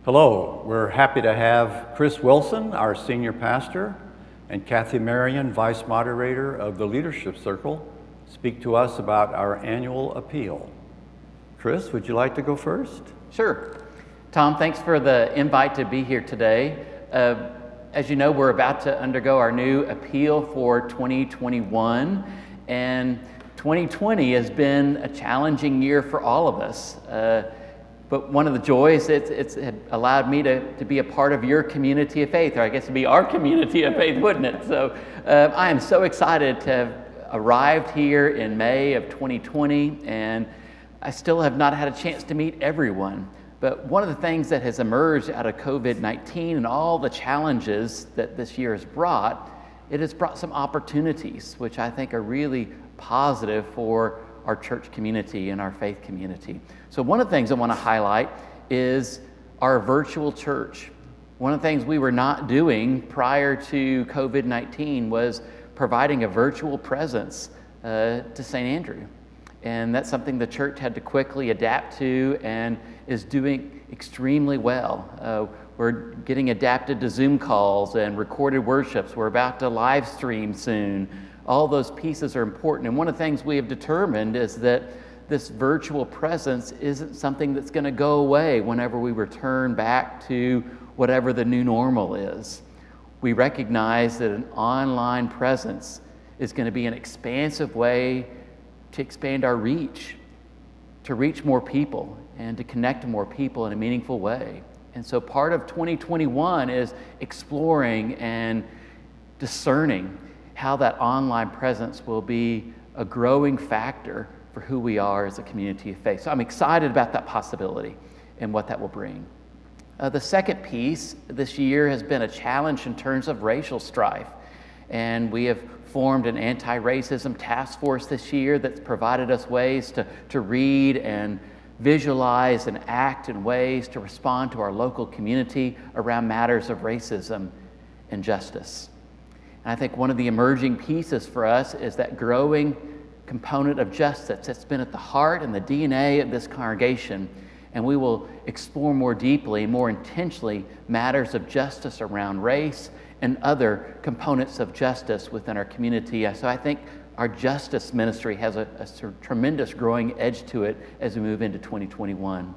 Hello, we're happy to have Chris Wilson, our senior pastor, and Kathy Marion, vice moderator of the Leadership Circle, speak to us about our annual appeal. Chris, would you like to go first? Sure. Tom, thanks for the invite to be here today. As you know, we're about to undergo our new appeal for 2021, and 2020 has been a challenging year for all of us. But one of the joys, it's allowed me to be a part of your community of faith, or I guess to be our community of faith, wouldn't it? So I am so excited to have arrived here in May of 2020, and I still have not had a chance to meet everyone. But one of the things that has emerged out of COVID-19 and all the challenges that this year has brought, it has brought some opportunities, which I think are really positive for our church community and our faith community. So one of the things I want to highlight is our virtual church. One of the things we were not doing prior to COVID-19 was providing a virtual presence to St. Andrew. And that's something the church had to quickly adapt to and is doing extremely well. We're getting adapted to Zoom calls and recorded worships. We're about to live stream soon. All those pieces are important. And one of the things we have determined is that this virtual presence isn't something that's going to go away whenever we return back to whatever the new normal is. We recognize that an online presence is going to be an expansive way to expand our reach, to reach more people, and to connect to more people in a meaningful way. And so part of 2021 is exploring and discerning how that online presence will be a growing factor for who we are as a community of faith. So I'm excited about that possibility and what that will bring. The second piece this year has been a challenge in terms of racial strife. And we have formed an anti-racism task force this year that's provided us ways to read and visualize and act in ways to respond to our local community around matters of racism and justice. And I think one of the emerging pieces for us is that growing component of justice that's been at the heart and the DNA of this congregation. And we will explore more deeply, more intentionally, matters of justice around race and other components of justice within our community. So I think our justice ministry has a tremendous growing edge to it as we move into 2021.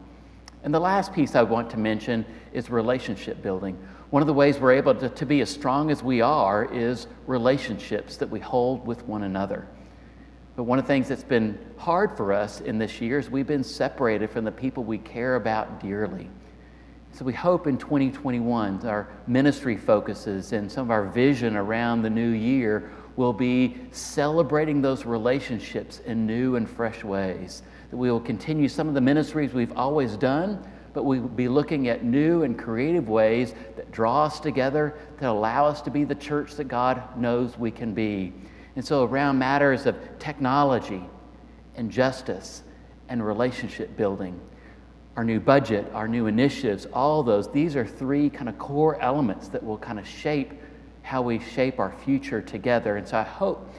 And the last piece I want to mention is relationship building. One of the ways we're able to be as strong as we are is relationships that we hold with one another. But one of the things that's been hard for us in this year is we've been separated from the people we care about dearly. So we hope in 2021, our ministry focuses and some of our vision around the new year will be celebrating those relationships in new and fresh ways. That we will continue some of the ministries we've always done, but we will be looking at new and creative ways that draw us together, that allow us to be the church that God knows we can be. And so around matters of technology and justice and relationship building, our new budget, our new initiatives, all those, these are three kind of core elements that will kind of shape how we shape our future together. And so I hope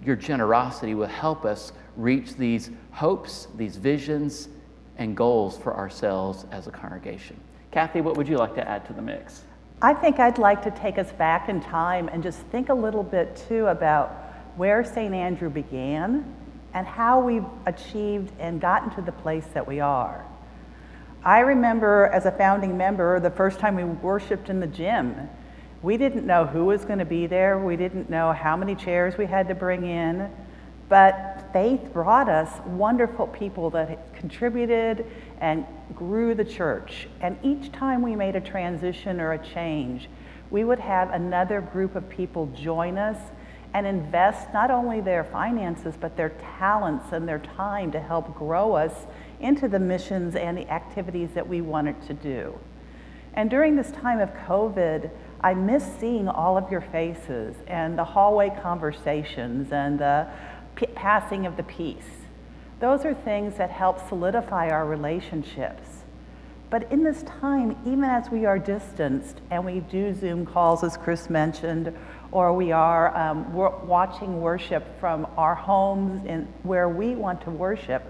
your generosity will help us reach these hopes, these visions, and goals for ourselves as a congregation. Kathy, what would you like to add to the mix? I think I'd like to take us back in time and just think a little bit too about where St. Andrew began and how we've achieved and gotten to the place that we are. I remember as a founding member, the first time we worshiped in the gym, we didn't know who was going to be there. We didn't know how many chairs we had to bring in, but faith brought us wonderful people that contributed and grew the church. And each time we made a transition or a change, we would have another group of people join us and invest not only their finances, but their talents and their time to help grow us into the missions and the activities that we wanted to do. And during this time of COVID, I miss seeing all of your faces and the hallway conversations and the passing of the peace. Those are things that help solidify our relationships. But in this time, even as we are distanced and we do Zoom calls, as Chris mentioned, or we are watching worship from our homes and where we want to worship,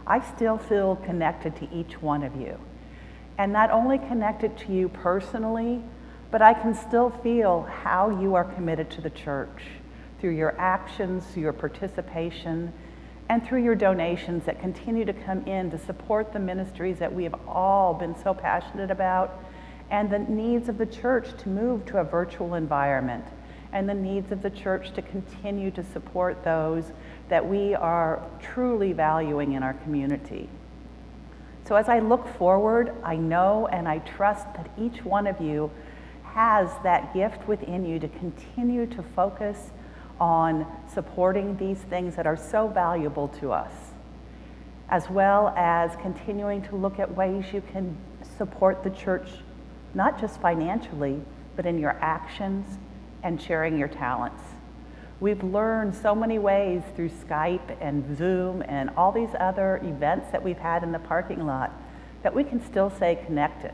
I still feel connected to each one of you. and not only connect it to you personally, but I can still feel how you are committed to the church through your actions, through your participation, and through your donations that continue to come in to support the ministries that we have all been so passionate about, and the needs of the church to move to a virtual environment, and the needs of the church to continue to support those that we are truly valuing in our community. So as I look forward, I know and I trust that each one of you has that gift within you to continue to focus on supporting these things that are so valuable to us, as well as continuing to look at ways you can support the church, not just financially, but in your actions and sharing your talents. We've learned so many ways through Skype and Zoom and all these other events that we've had in the parking lot that we can still stay connected.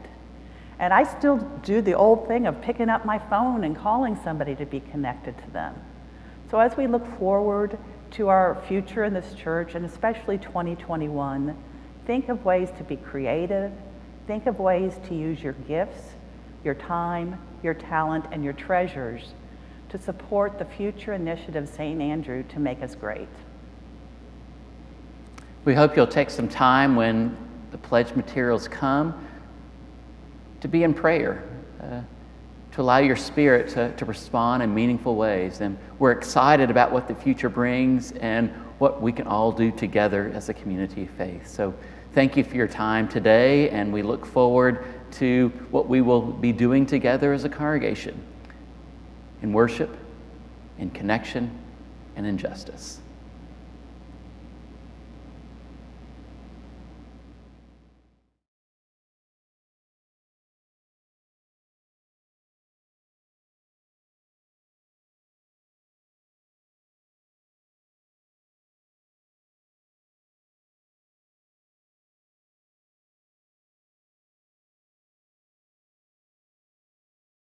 And I still do the old thing of picking up my phone and calling somebody to be connected to them. So as we look forward to our future in this church, and especially 2021, think of ways to be creative, think of ways to use your gifts, your time, your talent, and your treasures to support the future initiative of St. Andrew to make us great. We hope you'll take some time when the pledge materials come to be in prayer, to allow your spirit to respond in meaningful ways. And we're excited about what the future brings and what we can all do together as a community of faith. So thank you for your time today, and we look forward to what we will be doing together as a congregation in worship, in connection, and in justice.